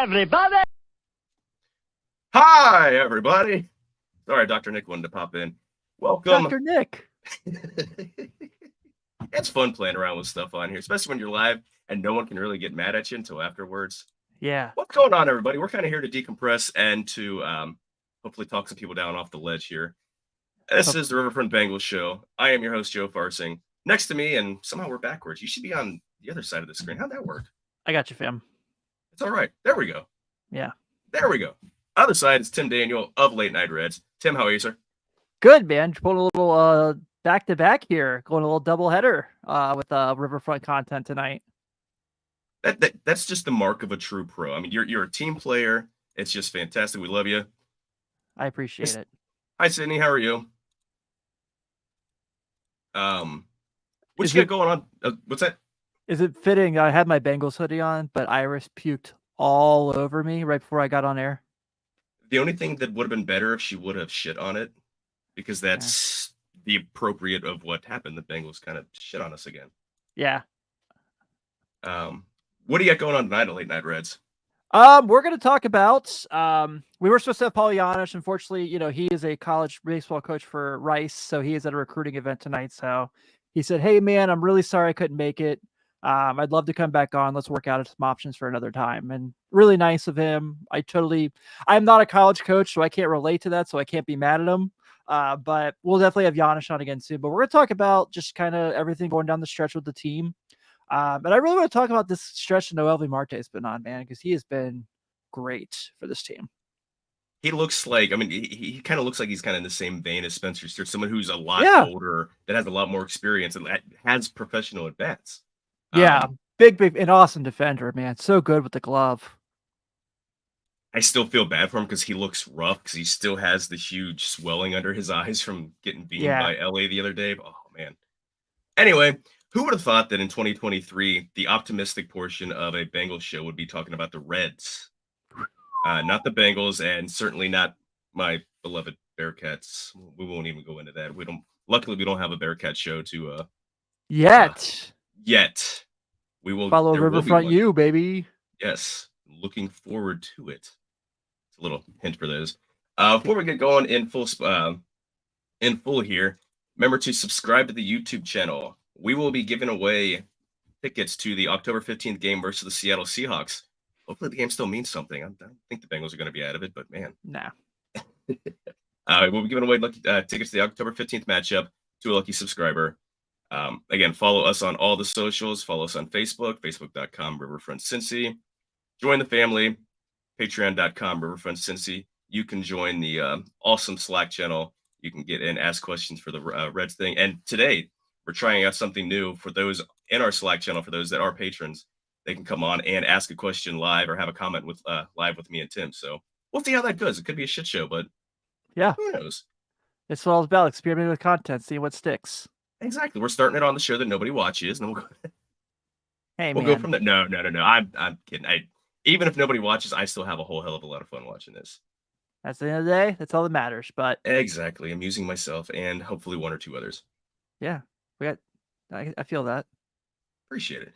everybody! Hi, everybody. Sorry, Dr. Nick wanted to pop in. Welcome. Dr. Nick. It's fun playing around with stuff on here, especially when you're live and no one can really get mad at you until afterwards. Yeah. What's going on, everybody? We're kind of here to decompress and to hopefully talk some people down off the ledge here. This is the Riverfront Bengals show. I am your host, Joe Farsing. Next to me, and somehow we're backwards. You should be on the other side of the screen. How'd that work? I got you, fam. It's all right. There we go. Yeah. There we go. Other side is Tim Daniel of Late Night Reds. Tim, how are you, sir? Good, man. Pulling a little back-to-back here. Going a little doubleheader with Riverfront content tonight. That's just the mark of a true pro. I mean, you're a team player. It's just fantastic. We love you. I appreciate it. Hi, Sydney. How are you? What you got going on? What's that? Is it fitting? I had my Bengals hoodie on, but Iris puked all over me right before I got on air. The only thing that would have been better if she would have shit on it, because that's the appropriate of what happened. The Bengals kind of shit on us again. Yeah. What do you got going on tonight at Late Night Reds? We're going to talk about, we were supposed to have Pollyannish. Unfortunately, he is a college baseball coach for Rice, so he is at a recruiting event tonight. So he said, hey, man, I'm really sorry I couldn't make it. I'd love to come back on. Let's work out some options for another time. And really nice of him. I'm not a college coach, so I can't relate to that, so I can't be mad at him. But we'll definitely have Giannis on again soon. But we're going to talk about just kind of everything going down the stretch with the team. But I really want to talk about this stretch that Noelvi Marte has been on, man, because he has been great for this team. He looks like, he kind of looks like he's kind of in the same vein as Spencer Steer, someone who's a lot older, that has a lot more experience, and has professional at bats. Yeah, big, and awesome defender, man. So good with the glove. I still feel bad for him because he looks rough, because he still has the huge swelling under his eyes from getting beamed by LA the other day. Oh, man. Anyway, who would have thought that in 2023, the optimistic portion of a Bengals show would be talking about the Reds? Not the Bengals, and certainly not my beloved Bearcats. We won't even go into that. Luckily, we don't have a Bearcat show to yet. We will follow Riverfront U, baby. Yes, looking forward to it. It's a little hint for those. Before we get going in full here, remember to subscribe to the YouTube channel. We will be giving away tickets to the October 15th game versus the Seattle Seahawks. Hopefully the game still means something. I don't think the Bengals are going to be out of it, but man. Nah. We'll be giving away tickets to the October 15th matchup to a lucky subscriber. Again, follow us on all the socials. Follow us on Facebook, facebook.com, Riverfront Cincy. Join the family, patreon.com, Riverfront Cincy. You can join the awesome Slack channel. You can get in, ask questions for the Reds thing. And today, we're trying out something new for those in our Slack channel. For those that are patrons, they can come on and ask a question live or have a comment with live with me and Tim. So we'll see how that goes. It could be a shit show, but yeah, who knows? It's all about experimenting with content, seeing what sticks. Exactly. We're starting it on the show that nobody watches, and we'll go from there. No. I'm kidding. Even if nobody watches, I still have a whole hell of a lot of fun watching this. At the end of the day, that's all that matters. But exactly, amusing myself and hopefully one or two others. Yeah, I feel that. Appreciate it.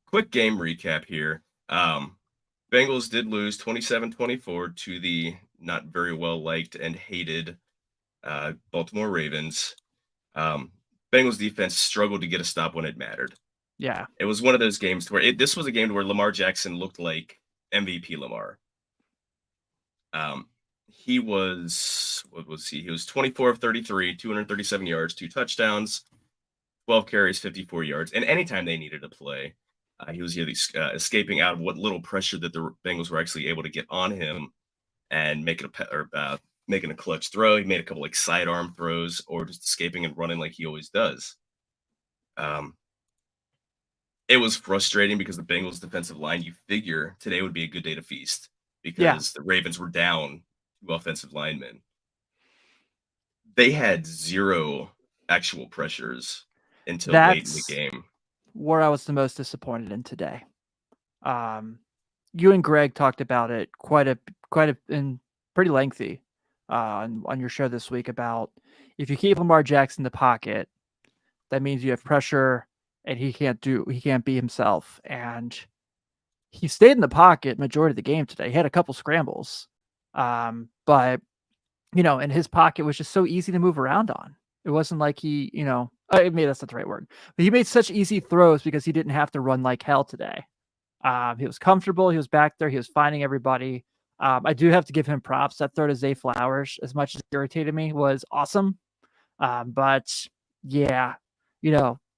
Quick game recap here. Bengals did lose 27-24 to the not very well liked and hated Baltimore Ravens. Bengals defense struggled to get a stop when it mattered. Yeah. It was one of those games where this was a game where Lamar Jackson looked like MVP Lamar. He was, what was he? He was 24 of 33, 237 yards, 2 touchdowns, 12 carries, 54 yards. And anytime they needed to play, he was either escaping out of what little pressure that the Bengals were actually able to get on him and making a clutch throw. He made a couple like sidearm throws, or just escaping and running like he always does. It was frustrating because the Bengals defensive line, you figure today would be a good day to feast because the Ravens were down 2 offensive linemen. They had 0 actual pressures until late in the game. Where I was the most disappointed in today. You and Greg talked about it quite and pretty lengthy on your show this week about if you keep Lamar Jackson in the pocket, that means you have pressure and he can't be himself. And he stayed in the pocket majority of the game today. He had a couple scrambles, but and his pocket was just so easy to move around on. It wasn't like maybe that's not the right word, but he made such easy throws because he didn't have to run like hell today. He was comfortable. He was back there. He was finding everybody. I do have to give him props. That throw to Zay Flowers, as much as it irritated me, was awesome. But yeah,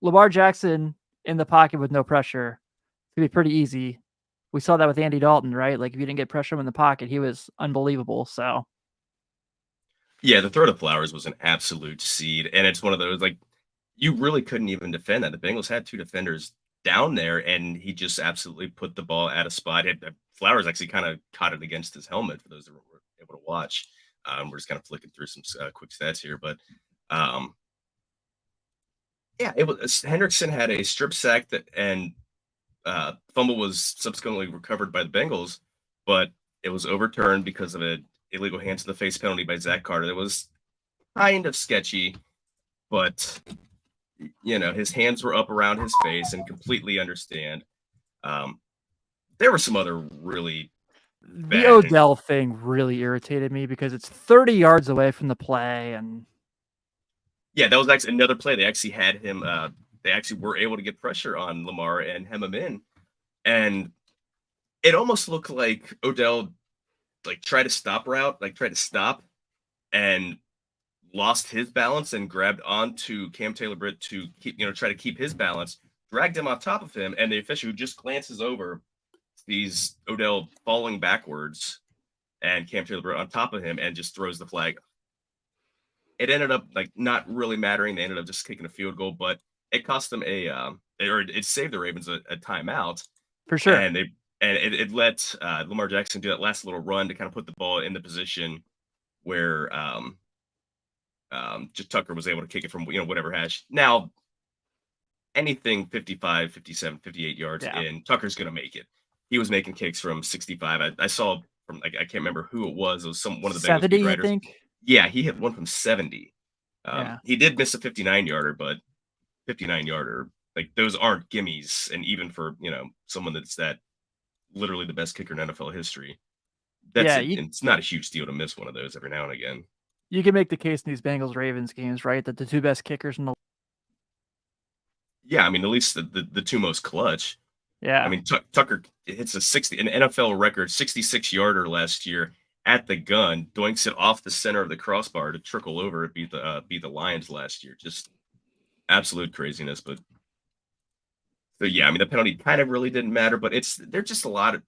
Lamar Jackson in the pocket with no pressure, it's gonna be pretty easy. We saw that with Andy Dalton, right? Like if you didn't get pressure in the pocket, he was unbelievable. So Yeah, the throw to Flowers was an absolute seed, and it's one of those like you really couldn't even defend that. The Bengals had two defenders down there, and he just absolutely put the ball at a spot. Flowers actually kind of caught it against his helmet. For those that were able to watch, we're just kind of flicking through some quick stats here, but um, yeah, it was Hendrickson had a strip sack and fumble was subsequently recovered by the Bengals, but it was overturned because of an illegal hands to the face penalty by Zach Carter. That was kind of sketchy, but his hands were up around his face and completely understand. There were some other really the bad. Odell thing really irritated me because it's 30 yards away from the play, and yeah, that was actually another play. They actually had him. They actually were able to get pressure on Lamar and hem him in, and it almost looked like Odell tried to stop and lost his balance and grabbed onto Cam Taylor-Britt to try to keep his balance, dragged him on top of him, and the official just glances over, sees Odell falling backwards and Cam Taylor-Britt on top of him and just throws the flag. It ended up not really mattering. They ended up just kicking a field goal, but it cost them it saved the Ravens a timeout for sure. and it let Lamar Jackson do that last little run to kind of put the ball in the position where just Tucker was able to kick it from whatever hash. Now anything 55, 57, 58 yards in, Tucker's gonna make it. He was making kicks from 65. I saw from I can't remember who it was. It was one of the 70, Bengals I think. Yeah, he hit one from 70. Yeah. He did miss a 59-yarder, but 59-yarder, those aren't gimmies. And even for someone that's literally the best kicker in NFL history, it's not a huge deal to miss one of those every now and again. You can make the case in these Bengals Ravens games, right, that the two best kickers in the yeah, I mean at least the two most clutch. Yeah, I mean Tucker hits an NFL record 66-yarder last year at the gun, doinks it off the center of the crossbar to trickle over. It beat the Lions last year. Just absolute craziness. But so yeah, I mean the penalty kind of really didn't matter, but they're just a lot of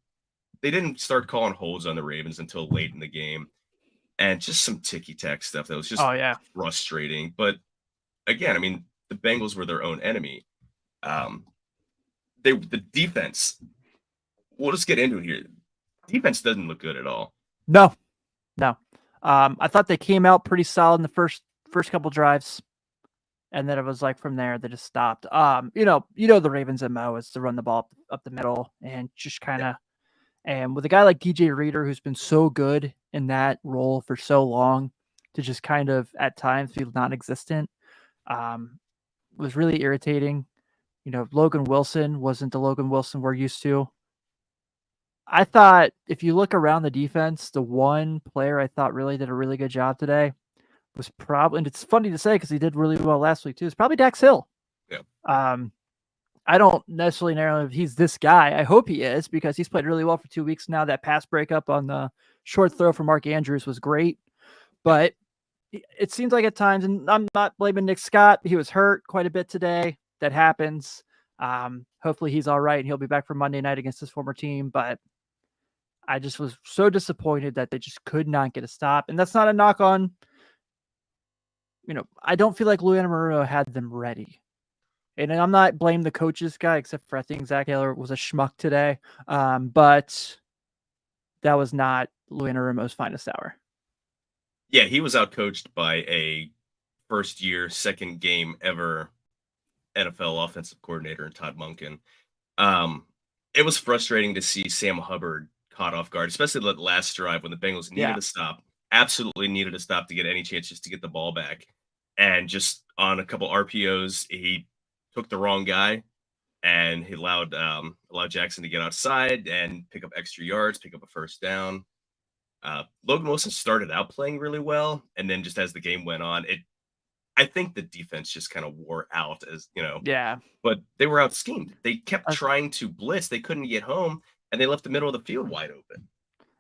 they didn't start calling holds on the Ravens until late in the game, and just some ticky-tack stuff that was just frustrating. But again, I mean the Bengals were their own enemy. The defense. We'll just get into it here. Defense doesn't look good at all. No. I thought they came out pretty solid in the first couple drives, and then it was like from there they just stopped. The Ravens' MO is to run the ball up the middle and just kind of. And with a guy like DJ Reader, who's been so good in that role for so long, to just kind of at times feel non-existent, was really irritating. Logan Wilson wasn't the Logan Wilson we're used to. I thought if you look around the defense, the one player I thought really did a really good job today was probably, and it's funny to say because he did really well last week too, is probably Dax Hill. Yeah. I don't necessarily know if he's this guy. I hope he is because he's played really well for 2 weeks now. That pass breakup on the short throw for Mark Andrews was great, but it seems like at times, and I'm not blaming Nick Scott, he was hurt quite a bit today. That happens. Hopefully he's all right and he'll be back for Monday night against his former team, but I just was so disappointed that they just could not get a stop. And that's not a knock on, I don't feel like Lou Anarumo had them ready. And I'm not blaming the coaches guy, except for I think Zach Taylor was a schmuck today. But that was not Lou Anarumo's finest hour. Yeah, he was outcoached by a first-year, second game ever NFL offensive coordinator in Todd Monken. It was frustrating to see Sam Hubbard caught off guard, especially that last drive when the Bengals needed to stop, absolutely needed to stop to get any chance just to get the ball back. And just on a couple RPOs, he took the wrong guy and he allowed Jackson to get outside and pick up extra yards, pick up a first down. Logan Wilson started out playing really well, and then just as the game went on, I think the defense just kind of wore out Yeah. but they were out schemed. They kept Uh, trying to blitz. They couldn't get home, and they left the middle of the field wide open.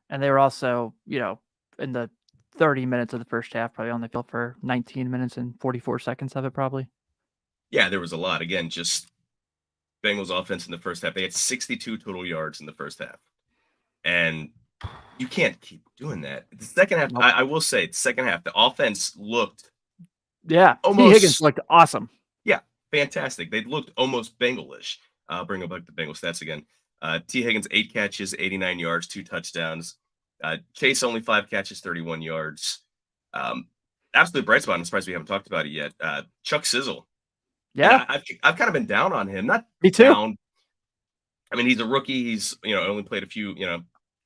And they were also, in the 30 minutes of the first half, probably on the field for 19 minutes and 44 seconds of it, probably. Yeah, there was a lot. Again, just Bengals offense in the first half. They had 62 total yards in the first half. And you can't keep doing that. The second half, Nope. I will say, the second half, the offense looked T. Higgins looked awesome. Yeah, fantastic. They looked almost Bengalish. Bring up the Bengal stats again. T. Higgins, 8 catches, 89 yards, 2 touchdowns. Chase, only 5 catches, 31 yards. Absolute bright spot. I'm surprised we haven't talked about it yet. Chuck Sizzle. Yeah. I've kind of been down on him. Not Me too. down. I mean, he's a rookie. He's only played a few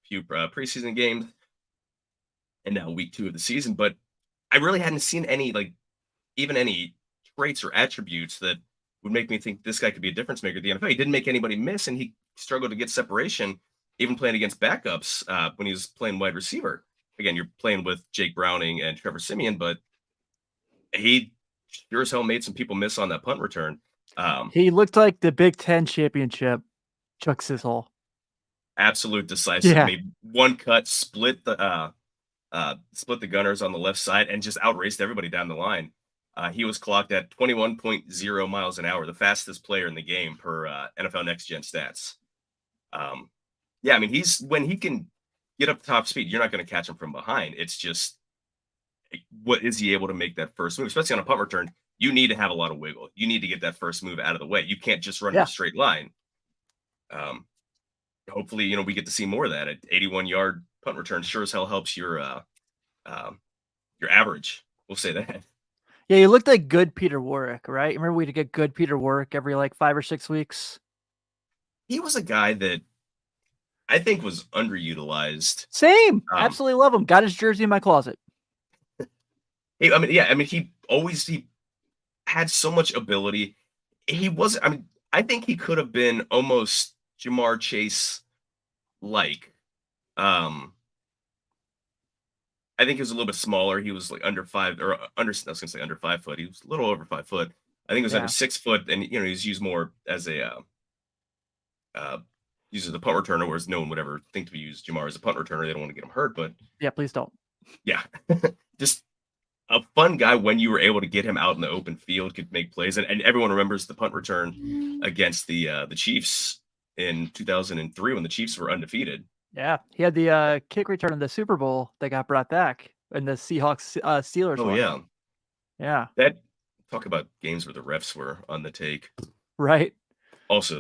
preseason games, and now week 2 of the season. But I really hadn't seen any even any traits or attributes that would make me think this guy could be a difference maker at the NFL. He didn't make anybody miss, and he struggled to get separation, even playing against backups when he was playing wide receiver. Again, you're playing with Jake Browning and Trevor Siemian, but he sure as hell made some people miss on that punt return. He looked like the Big Ten championship, Chuck Sizzle. Absolute decisive. Yeah. Made one cut, split the gunners on the left side, and just outraced everybody down the line. He was clocked at 21.0 miles an hour, the fastest player in the game per NFL Next Gen stats. Yeah, I mean, when he can get up to top speed, you're not going to catch him from behind. It's just, what is he able to make that first move, especially on a punt return? You need to have a lot of wiggle. You need to get that first move out of the way. You can't just run in a straight line. Hopefully, we get to see more of that. An 81-yard punt return sure as hell helps your average. We'll say that. Yeah, you looked like good Peter Warwick, right? Remember we'd get good Peter Warwick every 5 or 6 weeks? He was a guy that I think was underutilized. Same. Absolutely love him. Got his jersey in my closet. He had so much ability. I think he could have been almost Jamar Chase like. I think he was a little bit smaller. He was under 5 or under. I was gonna say under 5 foot. He was a little over 5 foot. I think he was under 6 foot, and he's used more as a uses the punt returner, whereas no one would ever think to use Jamar as a punt returner. They don't want to get him hurt, but yeah, please don't. Yeah, just a fun guy when you were able to get him out in the open field, could make plays, and everyone remembers the punt return against the Chiefs in 2003 when the Chiefs were undefeated. Yeah, he had the kick return in the Super Bowl that got brought back in the Seahawks Steelers. Oh one. Yeah. That talk about games where the refs were on the take. Right. Also,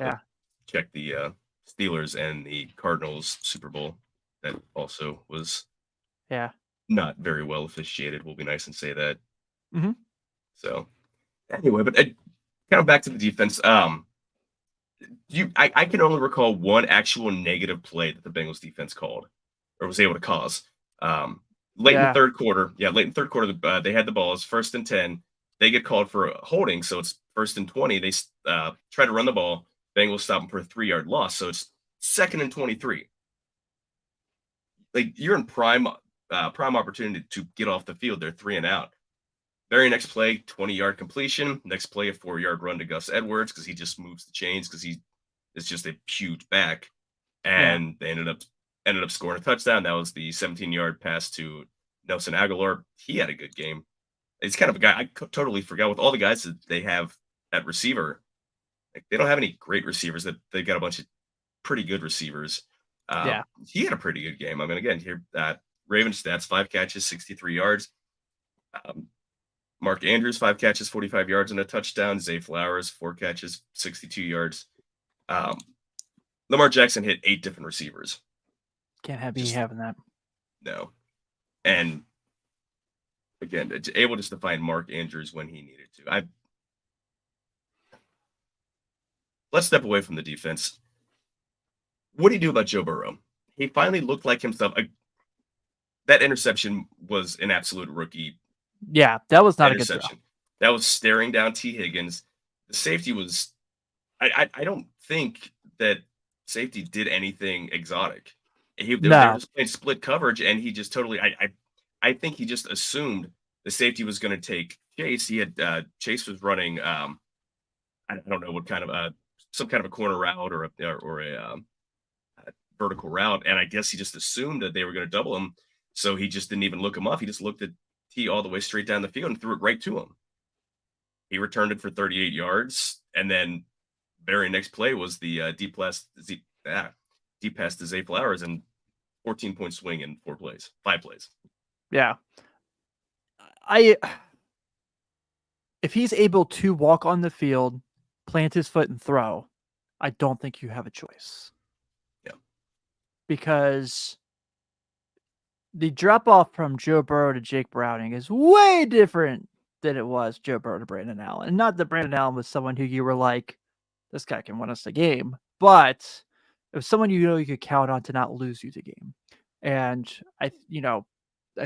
check the Steelers and the Cardinals Super Bowl. That also was not very well officiated. We'll be nice and say that. Mm-hmm. So anyway, but kind of back to the defense. I can only recall one actual negative play that the Bengals defense called or was able to cause. Late in the third quarter, they had the ball. It's 1st and 10. They get called for a holding, so it's 1st and 20. They try to run the ball. Bengals stop them for a 3-yard loss, so it's 2nd and 23. You're in prime opportunity to get off the field. They're 3 and out. Very next play, 20-yard completion. Next play, a 4-yard run to Gus Edwards because he just moves the chains because he is just a huge back. And they ended up scoring a touchdown. That was the 17-yard pass to Nelson Aguilar. He had a good game. He's kind of a guy I totally forgot with all the guys that they have at receiver. They don't have any great receivers. They've got a bunch of pretty good receivers. He had a pretty good game. I mean, again, here Ravens stats: 5 catches, 63 yards. Mark Andrews, 5 catches, 45 yards and a touchdown. Zay Flowers, 4 catches, 62 yards. Lamar Jackson hit 8 different receivers. Can't have me having that. No. And again, able just to find Mark Andrews when he needed to. Let's step away from the defense. What do you do about Joe Burrow? He finally looked like himself. That interception was an absolute rookie. Yeah, that was not a good throw. That was staring down T. Higgins. The safety was I don't think that safety did anything exotic. They were No. just playing split coverage, and he just totally. I think he just assumed the safety was going to take Chase. He had Chase was running. I don't know what kind of some kind of a corner route or a vertical route, and I guess he just assumed that they were going to double him, so he just didn't even look him up. He just looked at T all the way straight down the field and threw it right to him. He returned it for 38 yards, and then very next play was the deep pass to Zay Flowers and 14-point swing in 5 plays. Yeah. If he's able to walk on the field, plant his foot and throw, I don't think you have a choice. Yeah. Because the drop off from Joe Burrow to Jake Browning is way different than it was Joe Burrow to Brandon Allen. And not that Brandon Allen was someone who you were like, this guy can win us the game, but it was someone you could count on to not lose you the game. And I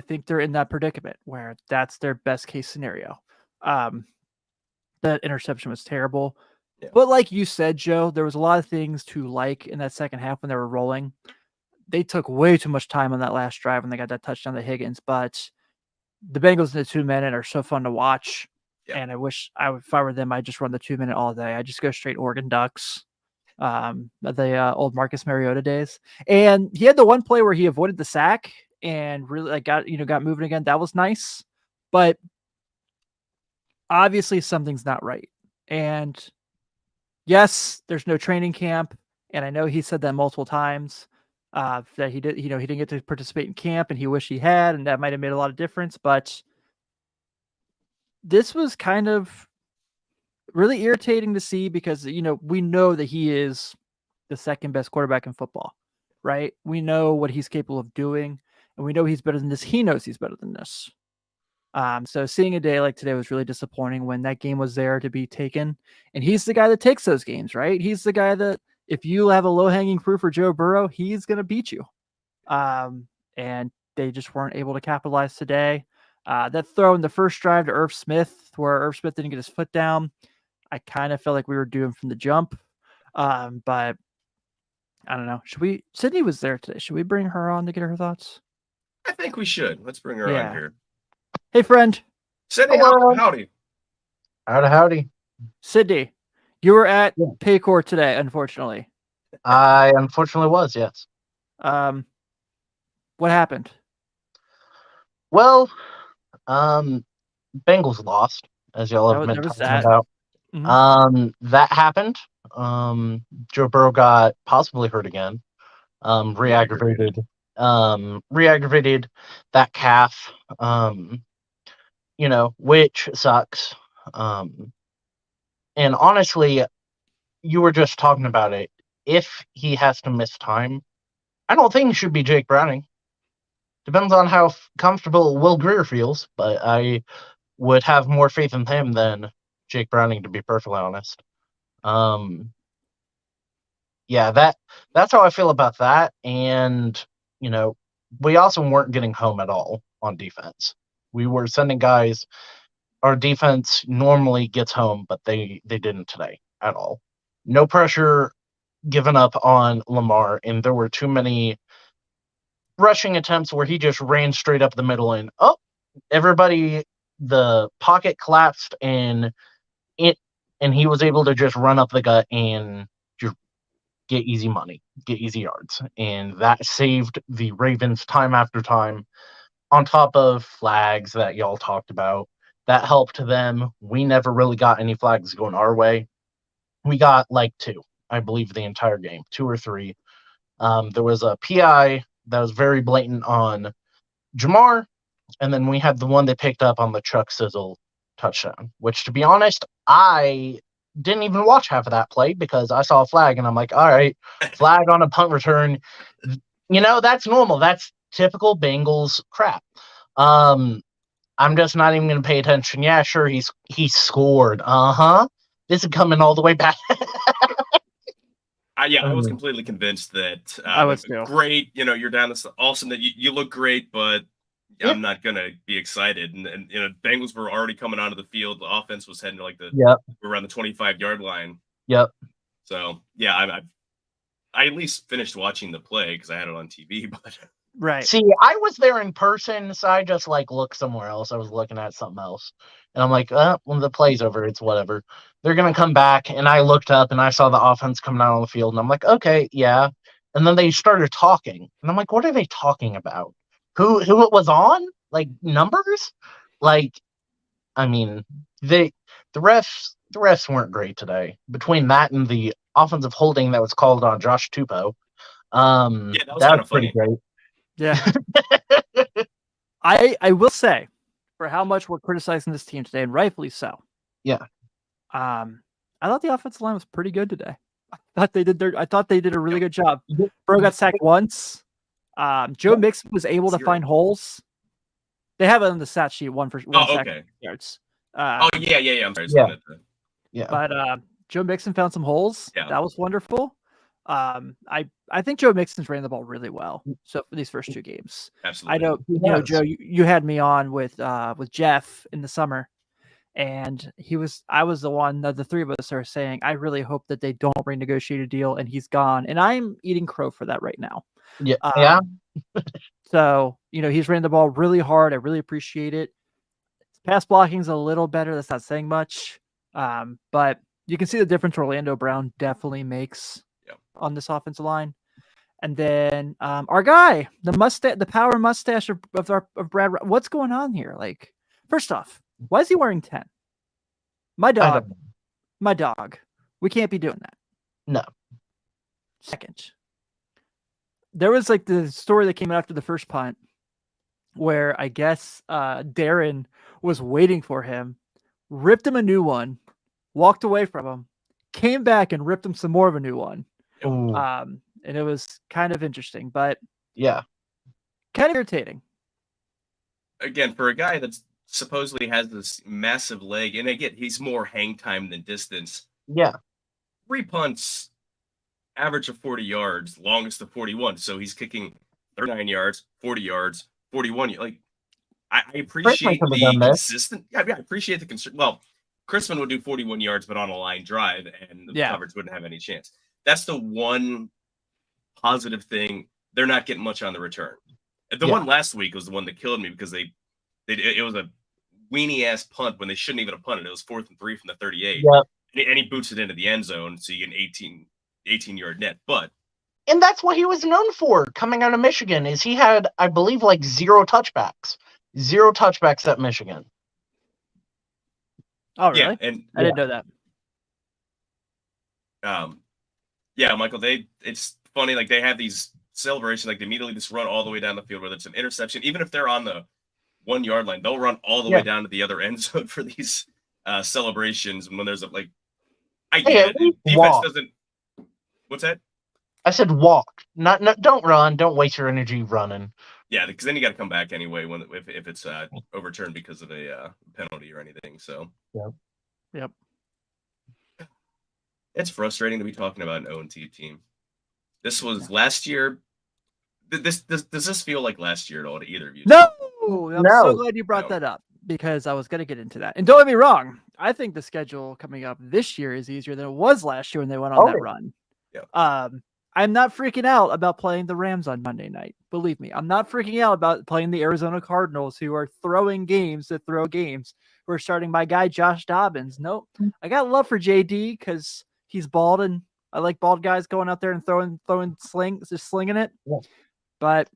think they're in that predicament where that's their best case scenario. That interception was terrible. Yeah. But like you said, Joe, there was a lot of things to like in that second half when they were rolling. They took way too much time on that last drive when they got that touchdown to Higgins, but the Bengals in the 2-minute are so fun to watch. Yeah. And I wish if I were them, I'd just run the 2-minute all day. I'd just go straight Oregon Ducks, the old Marcus Mariota days. And he had the one play where he avoided the sack and really got moving again. That was nice, but obviously something's not right. And yes, there's no training camp, and I know he said that multiple times. That he didn't get to participate in camp, and he wished he had, and that might have made a lot of difference. But this was kind of really irritating to see because we know that he is the second best quarterback in football, right? We know what he's capable of doing, and we know he's better than this. He knows he's better than this. So seeing a day like today was really disappointing when that game was there to be taken, and he's the guy that takes those games, right? He's the guy that if you have a low-hanging fruit for Joe Burrow, he's going to beat you. And they just weren't able to capitalize today. That throw in the first drive to Irv Smith, where Irv Smith didn't get his foot down, I kind of felt like we were doomed from the jump. But I don't know. Sydney was there today. Should we bring her on to get her thoughts? I think we should. Let's bring her on here. Hey, friend. Sydney, howdy. Howdy. Sydney, you were at Paycor today, unfortunately. I unfortunately was, yes. What happened? Well, Bengals lost, as y'all have been talking about. Mm-hmm. That happened. Joe Burrow got possibly hurt again. Re-aggravated that calf. Which sucks. And honestly, you were just talking about it. If he has to miss time, I don't think it should be Jake Browning. Depends on how comfortable Will Grier feels, but I would have more faith in him than Jake Browning, to be perfectly honest. That's how I feel about that. And, we also weren't getting home at all on defense. We were sending guys. Our defense normally gets home, but they didn't today at all. No pressure given up on Lamar, and there were too many rushing attempts where he just ran straight up the middle and everybody, the pocket collapsed and he was able to just run up the gut and just get easy money, get easy yards. And that saved the Ravens time after time, on top of flags that y'all talked about. That helped them. We never really got any flags going our way. We got like 2, I believe, the entire game, 2 or 3. There was a PI that was very blatant on Jamar, and then we had the one they picked up on the Chuck Sizzle touchdown, which, to be honest, I didn't even watch half of that play because I saw a flag, and I'm like, all right, flag on a punt return. That's normal. That's typical Bengals crap. I'm just not even going to pay attention. Yeah, sure, he scored. This is coming all the way back. I was completely convinced that I was great. You're down. This awesome that you look great, but I'm not gonna be excited. And Bengals were already coming onto the field. The offense was heading to around the 25-yard line. Yep. So yeah, I at least finished watching the play because I had it on TV. But Right. See, I was there in person, so I just like looked somewhere else. I was looking at something else, and I'm like, when the play's over, it's whatever. They're gonna come back, and I looked up and I saw the offense coming out on the field, and I'm like, okay, yeah. And then they started talking, and I'm like, what are they talking about? Who it was on? Like numbers? Like, I mean, the refs weren't great today. Between that and the offensive holding that was called on Josh Tupou, yeah, that was that kind was of pretty funny. great. Yeah. I will say, for how much we're criticizing this team today, and rightfully so. Yeah. I thought the offensive line was pretty good today. I thought they did a really good job. Burrow got sacked once. Joe Mixon was able to find holes. They have it on the stat sheet, one sack Okay. yards. Yeah. I'm sorry. Yeah. Yeah. But Joe Mixon found some holes. Yeah. That was wonderful. I think Joe Mixon's ran the ball really well. So for these first two games, Absolutely. I know Yes. Joe, you had me on with Jeff in the summer, and I was the one that the three of us are saying, I really hope that they don't renegotiate a deal and he's gone. And I'm eating crow for that right now. Yeah. Yeah. So, he's ran the ball really hard. I really appreciate it. Pass blocking's a little better. That's not saying much. But you can see the difference Orlando Brown definitely makes on this offensive line. And then our guy, the power mustache of Brad. What's going on here? Like, first off, why is he wearing 10? My dog. We can't be doing that. No. Second, there was like the story that came after the first punt where I guess Darren was waiting for him, ripped him a new one, walked away from him, came back and ripped him some more of a new one. Ooh. And it was kind of interesting, but yeah, kind of irritating. Again, for a guy that's supposedly has this massive leg, and again, he's more hang time than distance. Yeah. 3 punts, average of 40 yards, longest of 41. So he's kicking 39 yards, 40 yards, 41. Like, I appreciate the consistent. Yeah, I appreciate the concern. Well, Chrisman would do 41 yards, but on a line drive, and the coverage wouldn't have any chance. That's the one positive thing. They're not getting much on the return. The one last week was the one that killed me because it was a weenie ass punt when they shouldn't even have punted. It was 4th and 3 from the 38. Yep. And he boots it into the end zone, so you get an 18-yard net. And that's what he was known for coming out of Michigan. Is he had, I believe, like 0 touchbacks at Michigan. Oh, really? Yeah, and I didn't know that. Yeah, Michael. It's funny. Like, they have these celebrations. Like, they immediately just run all the way down the field, whether it's an interception, even if they're on the 1 yard line, they'll run all the way down to the other end zone for these celebrations. And when there's I get it. Defense doesn't. What's that? I said walk. Not don't run. Don't waste your energy running. Yeah, because then you got to come back anyway if it's overturned because of a penalty or anything. So. Yep. It's frustrating to be talking about an 0-2 team. This was last year. Does this feel like last year at all to either of you? No, I'm so glad you brought that up because I was going to get into that. And don't get me wrong, I think the schedule coming up this year is easier than it was last year when they went on that run. Yeah. I'm not freaking out about playing the Rams on Monday night. Believe me, I'm not freaking out about playing the Arizona Cardinals, who are throwing games to throw games. We're starting my guy Josh Dobbins. Nope, I got love for JD because he's bald, and I like bald guys going out there and throwing just slinging it. Yeah. But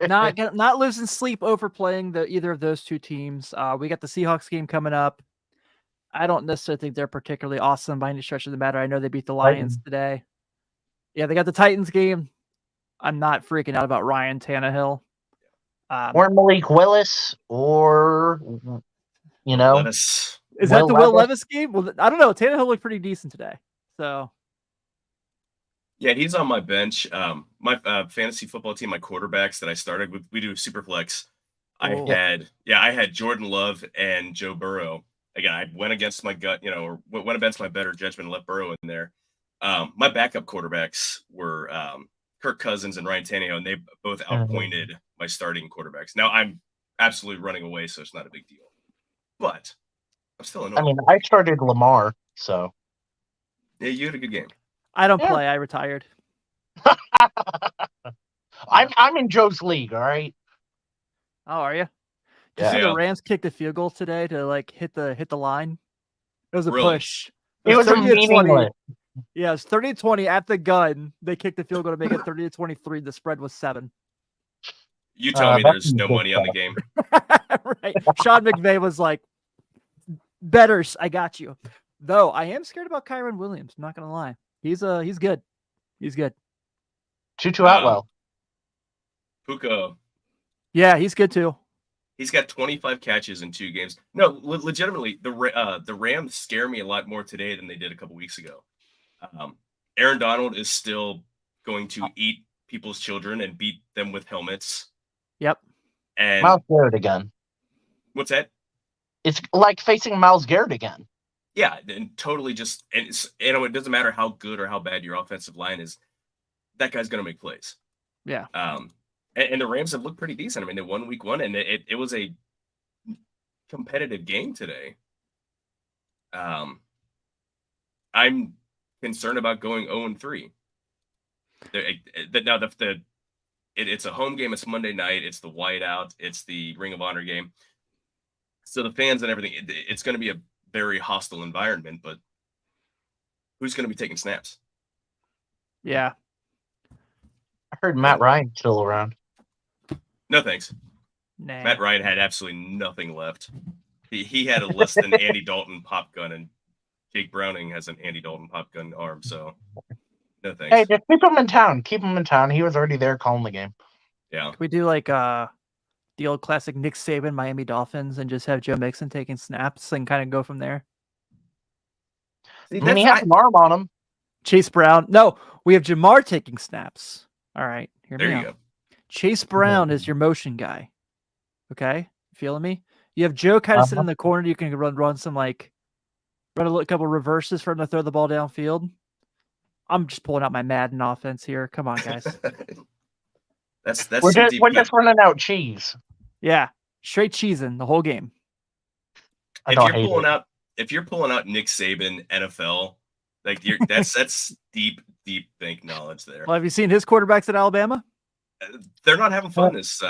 not losing sleep over playing either of those two teams. We got the Seahawks game coming up. I don't necessarily think they're particularly awesome by any stretch of the matter. I know they beat the Lions today. Yeah, they got the Titans game. I'm not freaking out about Ryan Tannehill. Or Malik Willis, or Levis. Is that the Will Levis game? Well, I don't know. Tannehill looked pretty decent today. So. Yeah, he's on my bench. My fantasy football team, my quarterbacks that I started with, we do Superflex. I had Jordan Love and Joe Burrow. Again, I went against my gut, or went against my better judgment and let Burrow in there. My backup quarterbacks were Kirk Cousins and Ryan Tannehill, and they both outpointed my starting quarterbacks. Now, I'm absolutely running away, so it's not a big deal. But I'm still annoyed. I mean, I started Lamar, so. Yeah, you had a good game. I don't Yeah. play. I retired. I'm in Joe's league, all right? Oh, are you? Did you see Yeah. the Rams kicked a field goal today to like hit the line? It was a Really? push. It was 30 to 20. meaningless. Yeah, it's 30-20 at the gun. They kicked the field goal to make it 30-23. The spread was 7. You tell me That's there's some no good money on the stuff. game. Right. Sean McVay was like, "Betters, I got you." Though I am scared about Kyron Williams. I'm not gonna lie. He's good. He's good. Tutu Atwell. Puka, Yeah, he's good too. he's got 25 catches in 2 games. No, legitimately, the Rams scare me a lot more today than they did a couple weeks ago. Aaron Donald is still going to eat people's children and beat them with helmets. Yep. And Miles Garrett again. what's that? It's like facing Miles Garrett again. Yeah, and totally just and it doesn't matter how good or how bad your offensive line is. That guy's going to make plays. Yeah. And the Rams have looked pretty decent. I mean, they won week 1, and it was a competitive game today. I'm concerned about going 0-3. Now it's a home game. It's Monday night. It's the whiteout. It's the Ring of Honor game. So the fans and everything, it's going to be a very hostile environment. But who's going to be taking snaps? Yeah. I heard Matt Ryan's still around. No thanks. Nah. Matt Ryan had absolutely nothing left. He had a less than Andy Dalton pop gun, and Jake Browning has an Andy Dalton pop gun arm. So no thanks. Hey, just keep him in town. Keep him in town. He was already there calling the game. Yeah. Can we do like the old classic Nick Saban Miami Dolphins and just have Joe Mixon taking snaps and kind of go from there? See, I mean, he has an arm on him. Chase Brown. No, we have Jamar taking snaps. All right. Hear There me you out. go. Chase Brown is your motion guy. Okay? Feeling me? You have Joe kind of sitting in the corner. You can run some run a couple reverses for him to throw the ball downfield. I'm just pulling out my Madden offense here. Come on, guys. that's We're just running out cheese. Yeah. Straight cheesing the whole game. If you're pulling out Nick Saban NFL, like that's deep bank knowledge there. Well, have you seen his quarterbacks at Alabama? They're not having fun this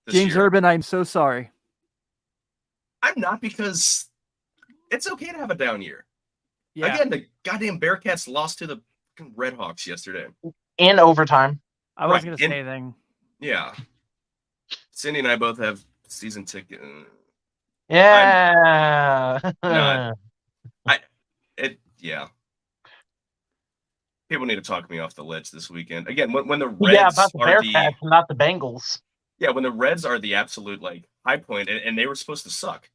James year. Urban, I'm so sorry. I'm not, because it's okay to have a down year. Yeah. Again, the goddamn Bearcats lost to the Redhawks yesterday. In overtime. I wasn't going to say anything. Yeah. Cindy and I both have season ticket. Yeah. Yeah. People need to talk me off the ledge this weekend. Again, when the Reds about the Bearcats, not the Bengals. Yeah, when the Reds are the absolute like high point, and they were supposed to suck.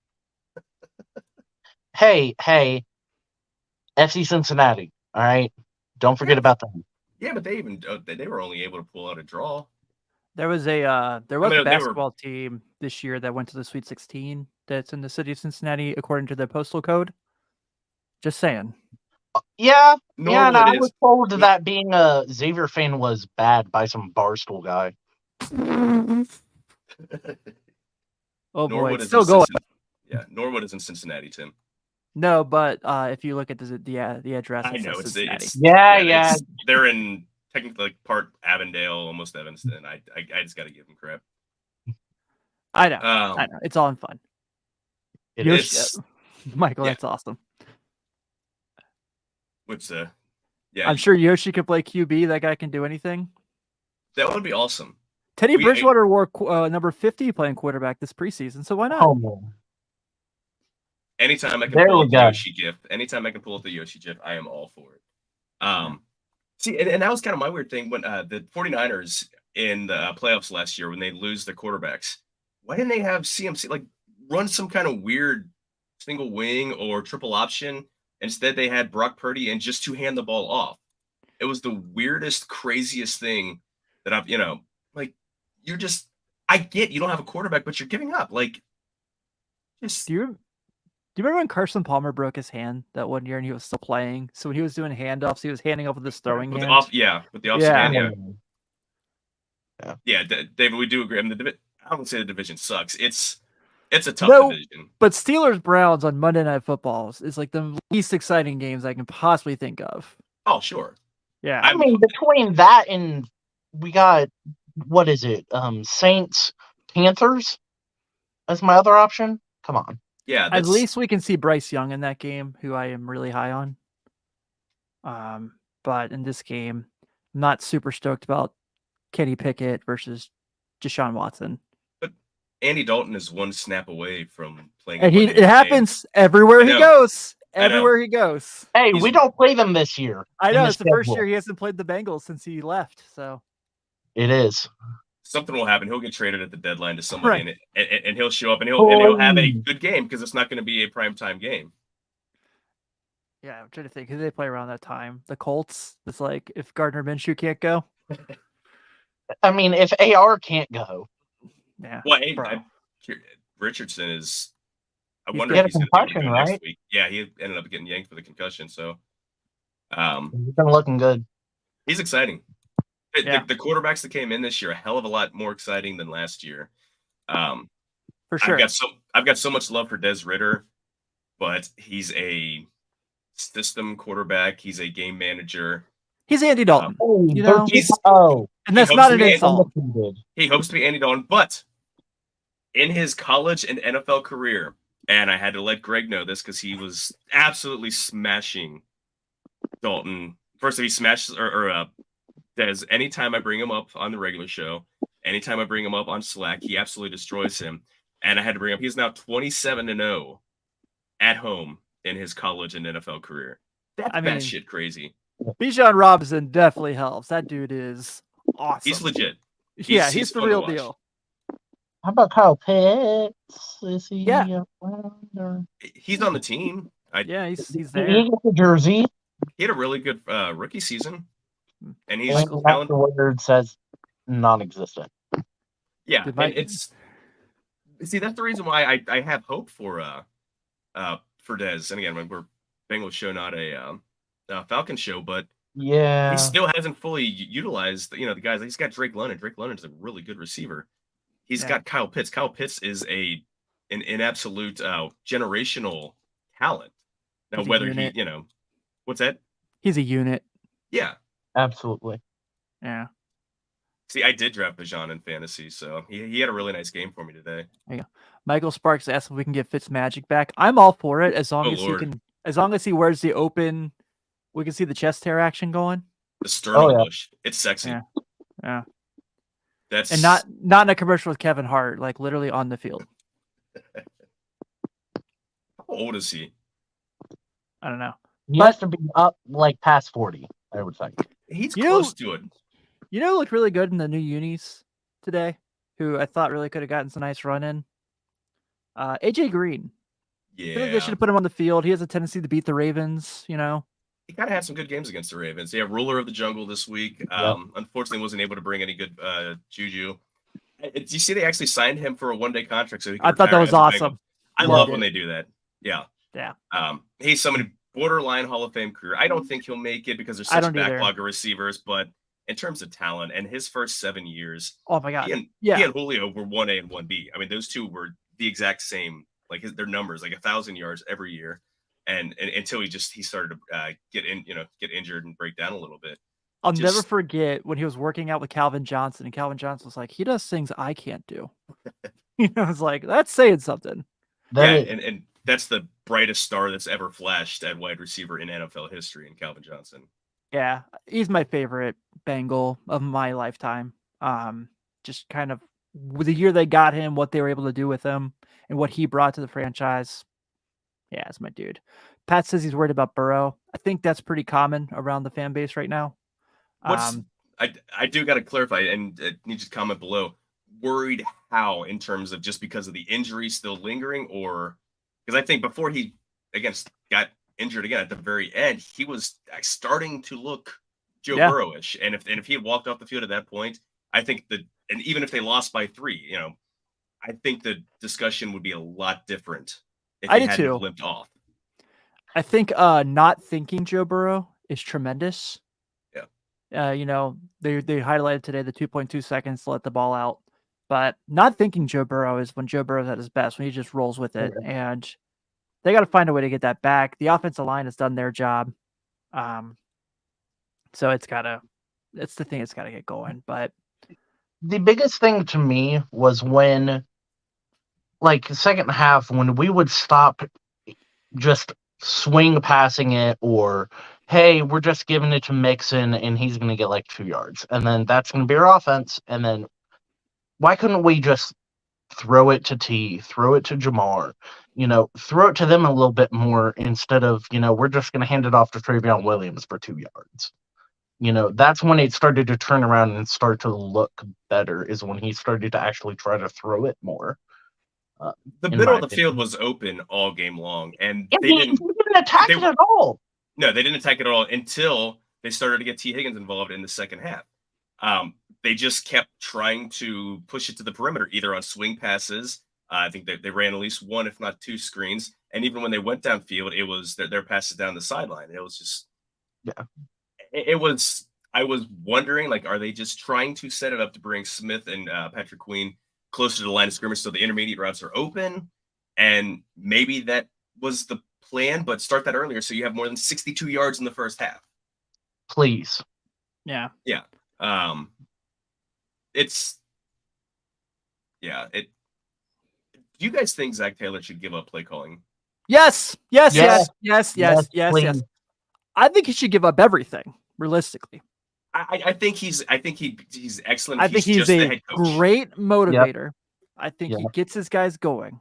Hey, FC Cincinnati. All right, don't forget about them. Yeah, but they were only able to pull out a draw. There was a basketball team this year that went to the Sweet 16 that's in the city of Cincinnati according to their postal code. Just saying. Yeah, I was told that being a Xavier fan was bad by some Barstool guy. Oh boy, it's still going. Yeah, Norwood is in Cincinnati, Tim. No, but if you look at the address, I know it's yeah. They're in technically like part Avondale, almost Evanston. I just got to give them crap. I know. It's all in fun. Michael, that's awesome. Yeah, I'm sure Yoshi could play QB. That guy can do anything. That would be awesome. Teddy Bridgewater wore number 50 playing quarterback this preseason, so why not? Oh, man. Anytime I can pull up the Yoshi GIF, I am all for it. See, and that was kind of my weird thing when the 49ers in the playoffs last year, when they lose their quarterbacks, why didn't they have CMC like run some kind of weird single wing or triple option? Instead, they had Brock Purdy and just to hand the ball off. It was the weirdest, craziest thing that I've, you're just, I get you don't have a quarterback, but you're giving up. Like, just. Do you remember when Carson Palmer broke his hand that one year and he was still playing? So when he was doing handoffs, he was handing off with his throwing hand. With the opposite hand, Yeah, David, we do agree. I mean, I wouldn't say the division sucks. It's It's a tough No, division. but Steelers Browns on Monday Night Football is like the least exciting games I can possibly think of. Oh, sure. Yeah. I mean, between that and we got, what is it? Saints, Panthers as my other option. Come on. Yeah, At least we can see Bryce Young in that game, who I am really high on. But in this game, I'm not super stoked about Kenny Pickett versus Deshaun Watson. But Andy Dalton is one snap away from playing. And it happens everywhere he goes. Everywhere he goes. Hey, we don't play them this year. I know it's the first year he hasn't played the Bengals since he left. So it is. Something will happen. He'll get traded at the deadline to somebody, and he'll show up, and he'll have a good game because it's not going to be a primetime game. Yeah, I'm trying to think who they play around that time. The Colts. It's like if Gardner Minshew can't go. I mean, if AR can't go. Yeah. Well, Richardson is. I wonder if he's going to be good next week. Yeah, he ended up getting yanked for the concussion. So, he's been looking good. He's exciting. The quarterbacks that came in this year, a hell of a lot more exciting than last year. For sure. I've got so much love for Des Ridder, but he's a system quarterback. He's a game manager. He's Andy Dalton. And that's not an insult. He hopes to be Andy Dalton, but in his college and NFL career, and I had to let Greg know this because he was absolutely smashing Dalton. First, he smashed Des. Anytime I bring him up on the regular show, anytime I bring him up on Slack, he absolutely destroys him. And I had to bring up, he's now 27-0 at home in his college and NFL career. That's shit crazy. Bijan Robinson definitely helps. That dude is awesome. He's legit. He's the real deal. How about Kyle Pitts? Is he He's on the team. He's there. He got the jersey. He had a really good rookie season. And he's the word says non-existent. Yeah, and that's the reason why I have hope for Dez. And again, we're Bengals show, not a Falcons show, but he still hasn't fully utilized the guys. He's got Drake London. Drake London's a really good receiver. He's got Kyle Pitts. Kyle Pitts is an absolute generational talent. Now, whether he, what's that? He's a unit. Yeah. Absolutely. Yeah. See, I did draft Bijan in fantasy, so he had a really nice game for me today. There you go. Michael Sparks asked if we can get Fitzmagic back. I'm all for it as long as he wears the open. We can see the chest hair action going. The sternum bush. It's sexy. Yeah. That's and not in a commercial with Kevin Hart, like literally on the field. How old is he? I don't know. He has to be up like past 40, I would think. He's close to it. You know, looked really good in the new unis today, who I thought really could have gotten some nice run in. AJ Green. Yeah. They should have put him on the field. He has a tendency to beat the Ravens, He kind of had some good games against the Ravens. Yeah, ruler of the jungle this week. Unfortunately, wasn't able to bring any good juju. Did you see they actually signed him for a one-day contract? So he could I thought that was awesome. I love when they do that. Yeah. Yeah. He's somebody borderline Hall of Fame career. I don't think he'll make it because there's such a backlog of receivers, but in terms of talent and his first 7 years, oh my god, he and Julio were 1A and 1B. I mean, those two were the exact same, like their numbers, like 1,000 yards every year, and until he started to get injured and break down a little bit. I'll never forget when he was working out with Calvin Johnson, and Calvin Johnson was like, "He does things I can't do." I was like, "That's saying something." And that's the brightest star that's ever flashed at wide receiver in NFL history, in Calvin Johnson. Yeah, he's my favorite Bengal of my lifetime. Just kind of with the year they got him, what they were able to do with him, and what he brought to the franchise. Yeah, it's my dude. Pat says he's worried about Burrow. I think that's pretty common around the fan base right now. I do got to clarify, and you just comment below. Worried how, in terms of just because of the injury still lingering, or because I think before he got injured again at the very end, he was starting to look Joe Burrow-ish, and if he had walked off the field at that point, I think and even if they lost by 3, I think the discussion would be a lot different if he hadn't limped off. I think not thinking Joe Burrow is tremendous. Yeah. They highlighted today the 2.2 seconds to let the ball out. But not thinking Joe Burrow is when Joe Burrow's at his best, when he just rolls with it. Okay. And they got to find a way to get that back. The offensive line has done their job. So it's the thing it's got to get going. But The biggest thing to me was when, like, second half, when we would stop just swing passing it, or, hey, we're just giving it to Mixon and he's going to get like 2 yards. And then that's going to be our offense. And then why couldn't we just throw it to T, throw it to Jamar, throw it to them a little bit more instead of, we're just going to hand it off to Travion Williams for 2 yards. That's when it started to turn around and start to look better, is when he started to actually try to throw it more. The in middle my of the opinion. field was open all game long, and Yeah, they he didn't. didn't attack they- it at all. No, they didn't attack it at all until they started to get T. Higgins involved in the second half. They just kept trying to push it to the perimeter, either on swing passes. I think they ran at least one, if not two screens. And even when they went downfield, it was their passes down the sideline. It was just, Yeah. It was. I was wondering, like, are they just trying to set it up to bring Smith and Patrick Queen closer to the line of scrimmage so the intermediate routes are open? And maybe that was the plan, but start that earlier so you have more than 62 yards in the first half. Please. yeah. Do you guys think Zach Taylor should give up play calling? Yes. Please. I think he should give up everything, realistically. I think he's excellent. I think he's just the a head coach. great motivator. I think he Yep. gets his guys going,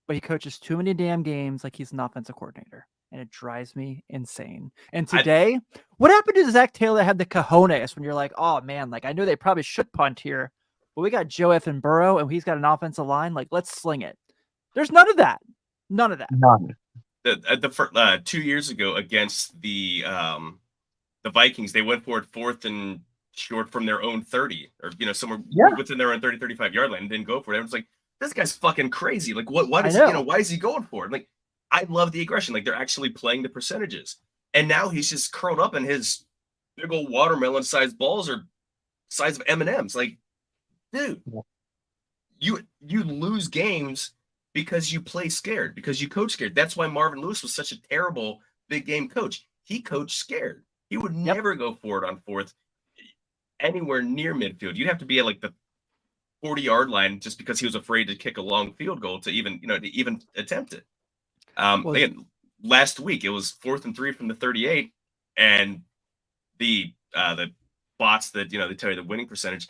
but he coaches too many damn games like he's an offensive coordinator, and it drives me insane. And today, what happened to Zach Taylor that had the cojones when you're like, oh man, like I knew they probably should punt here, but we got Joe F. and Burrow, and he's got an offensive line. Like, let's sling it. There's none of that. None of that. None. The 2 years ago against the Vikings, they went for it fourth and short from their own 30, or somewhere within their own 30, 35 yard line, and didn't go for it. Everyone's like, this guy's fucking crazy. Like, why is he going for it? Like, I love the aggression. Like, they're actually playing the percentages. And now he's just curled up, and his big old watermelon sized balls are size of M&Ms. Like, dude, you lose games because you play scared, because you coach scared. That's why Marvin Lewis was such a terrible big game coach. He coached scared. He would never go for it on fourth anywhere near midfield. You'd have to be at like the 40-yard line just because he was afraid to kick a long field goal to even attempt it. Again, last week it was 4th and 3 from the 38, and the bots that they tell you the winning percentage,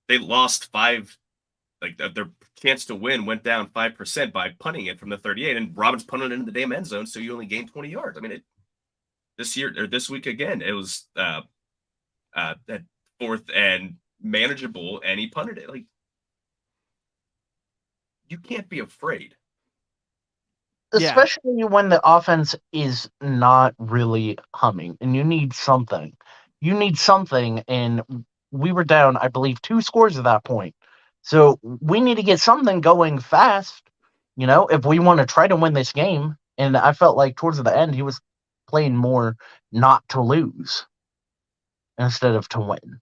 they lost 5. Like their chance to win went down 5% by punting it from the 38, and Robbins punted it into the damn end zone, so you only gained 20 yards. I mean, this week again, it was that 4th and manageable, and he punted it. Like, you can't be afraid, especially when the offense is not really humming, and you need something. And we were down, I believe, 2 scores at that point. So we need to get something going fast, if we want to try to win this game. And I felt like towards the end, he was playing more not to lose instead of to win.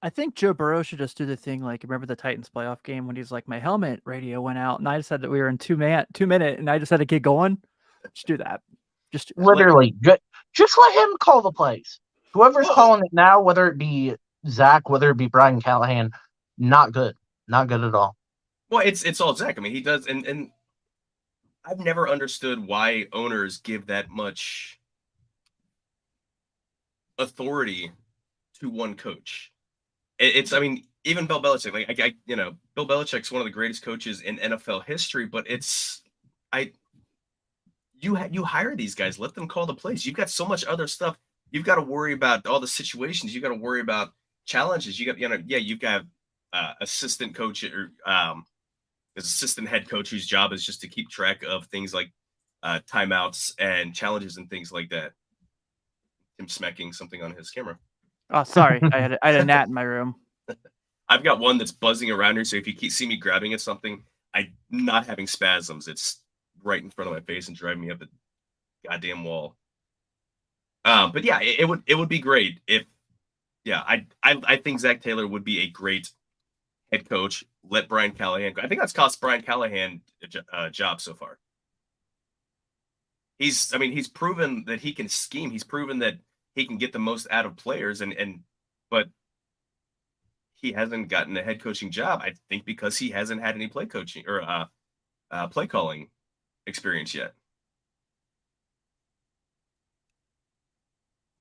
I think Joe Burrow should just do the thing like, remember the Titans playoff game when he's like, my helmet radio went out, and I just said that we were in 2 minute, and I just had to get going. Just do that. Literally, just let him call the plays. Whoever's calling it now, whether it be Zach, whether it be Brian Callahan, not good. Not good at all. Well, it's all Zach. I mean, he does, and I've never understood why owners give that much authority to one coach. I mean, even Bill Belichick. Like, Bill Belichick's one of the greatest coaches in NFL history, but you hire these guys, let them call the plays. You've got so much other stuff. You've got to worry about all the situations. You got to worry about challenges. You've got assistant coach or assistant head coach whose job is just to keep track of things like timeouts and challenges and things like that. Him smacking something on his camera. Oh, sorry. I had a gnat in my room. I've got one that's buzzing around here, so if you see me grabbing at something, I'm not having spasms. It's right in front of my face and driving me up the goddamn wall. But yeah, it would be great if, I think Zach Taylor would be a great head coach, let Brian Callahan go. I think that's cost Brian Callahan a job so far. He's proven that he can scheme. He's proven that he can get the most out of players, but he hasn't gotten a head coaching job. I think because he hasn't had any play coaching or play calling experience yet.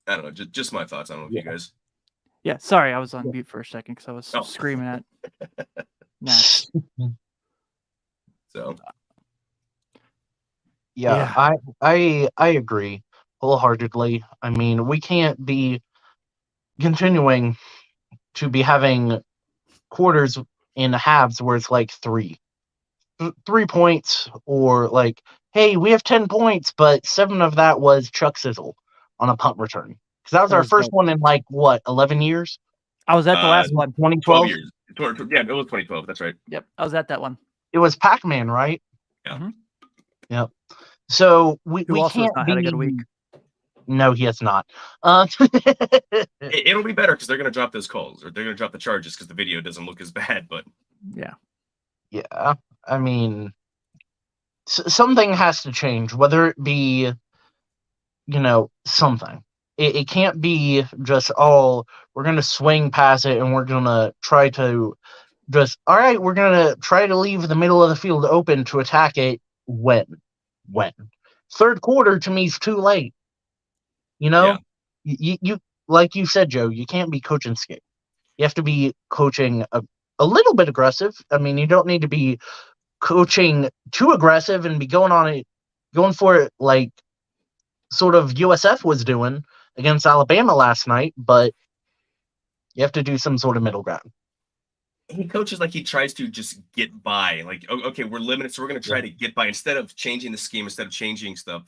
I don't know. Just my thoughts. I don't know if you guys. Yeah, sorry, I was on mute for a second because I was screaming at Max. So. Yeah, I agree wholeheartedly. I mean, we can't be continuing to be having quarters in halves where it's like 3 points, or like, hey, we have 10 points, but 7 of that was Chuck Sizzle on a punt return. Because that was our first one in like, what, 11 years? I was at the last one. 2012? 12 years. Yeah, it was 2012. That's right. Yep, I was at that one. It was Pac-Man, right? Yeah. Mm-hmm. Yep. So we also can't has not had a good week. No, he has not. It'll be better because they're going to drop those calls, or they're going to drop the charges because the video doesn't look as bad. But yeah, I mean, something has to change, whether it be, something. It can't be just, we're going to swing past it and we're going to try to just, all right, we're going to try to leave the middle of the field open to attack it. When? Third quarter to me is too late. You like you said, Joe, you can't be coaching skate. You have to be coaching a little bit aggressive. I mean, you don't need to be coaching too aggressive and be going for it like sort of USF was doing against Alabama last night, but you have to do some sort of middle ground. He coaches like he tries to just get by. Like, okay, we're limited, so we're going to try to get by instead of changing the scheme, instead of changing stuff.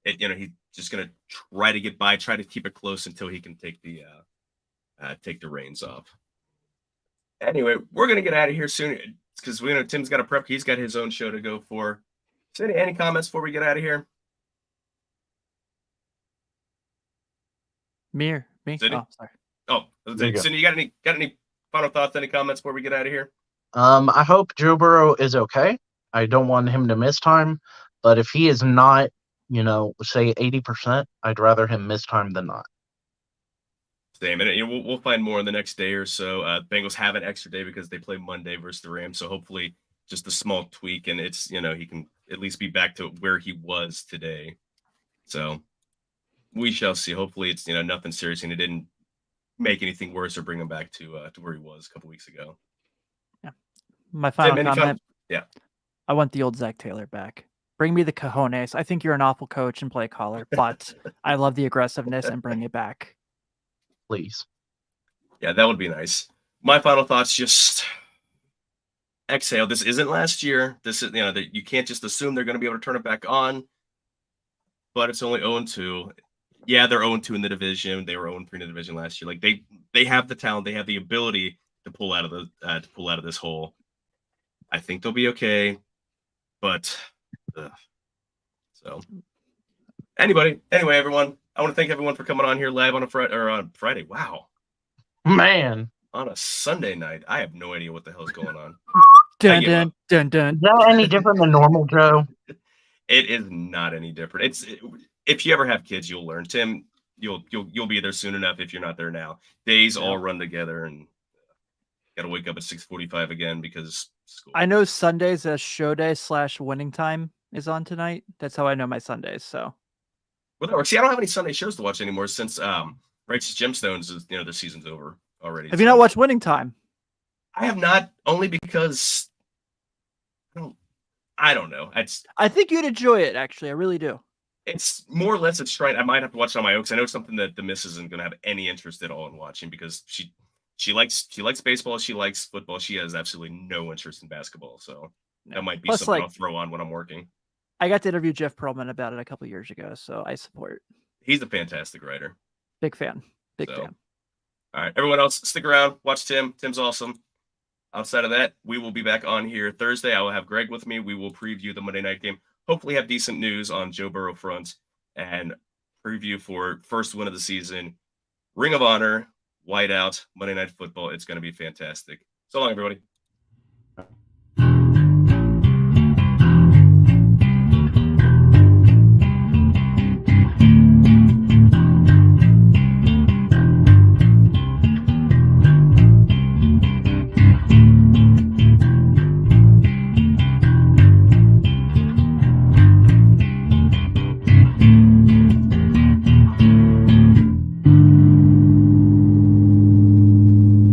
He's just going to try to get by, try to keep it close until he can take the reins off. Anyway, we're going to get out of here soon because we know Tim's got a prep. He's got his own show to go for. Cindy, any comments before we get out of here? Me? Cindy? Oh, sorry. Oh, Cindy, you got any final thoughts, any comments before we get out of here? I hope Joe Burrow is okay. I don't want him to miss time, but if he is not, say 80%, I'd rather him miss time than not. Same, and we'll find more in the next day or so. Bengals have an extra day because they play Monday versus the Rams, so hopefully just a small tweak, and it's he can at least be back to where he was today. So we shall see. Hopefully it's nothing serious and it didn't make anything worse or bring him back to where he was a couple weeks ago. Yeah, my final comment. Yeah, I want the old Zach Taylor back. Bring me the cojones. I think you're an awful coach and play caller, but I love the aggressiveness and bring it back. Please. Yeah, that would be nice. My final thoughts, just exhale. This isn't last year. This is, that you can't just assume they're going to be able to turn it back on, but it's only 0-2. Yeah, they're 0-2 in the division. They were 0-3 in the division last year. Like they have the talent. They have the ability to pull out of this hole. I think they'll be okay, but so anyway, everyone, I want to thank everyone for coming on here live on on Friday. Wow, man, on a Sunday night. I have no idea what the hell's going on. Dun. Is that any different than normal, Joe? It is not any different. If you ever have kids, you'll learn. Tim, you'll be there soon enough if you're not there now. Days all run together, and got to wake up at 6:45 again because school. I know Sundays as show day / winning time is on tonight. That's how I know my Sundays. So, well, that works. See, I don't have any Sunday shows to watch anymore since Righteous Gemstones is the season's over already. Have you not watched Winning Time? I have not, only because I don't know. I think you'd enjoy it. Actually, I really do. It's more or less. It's trying. I might have to watch it on my own because I know something that the miss isn't going to have any interest at all in watching because she likes baseball. She likes football. She has absolutely no interest in basketball. So that might be something I'll throw on when I'm working. I got to interview Jeff Pearlman about it a couple years ago, so I support. He's a fantastic writer. Big fan. Big fan. All right, everyone else, stick around. Watch Tim. Tim's awesome. Outside of that, we will be back on here Thursday. I will have Greg with me. We will preview the Monday night game. Hopefully have decent news on Joe Burrow front and preview for first win of the season. Ring of Honor, Whiteout, Monday Night Football. It's going to be fantastic. So long, everybody.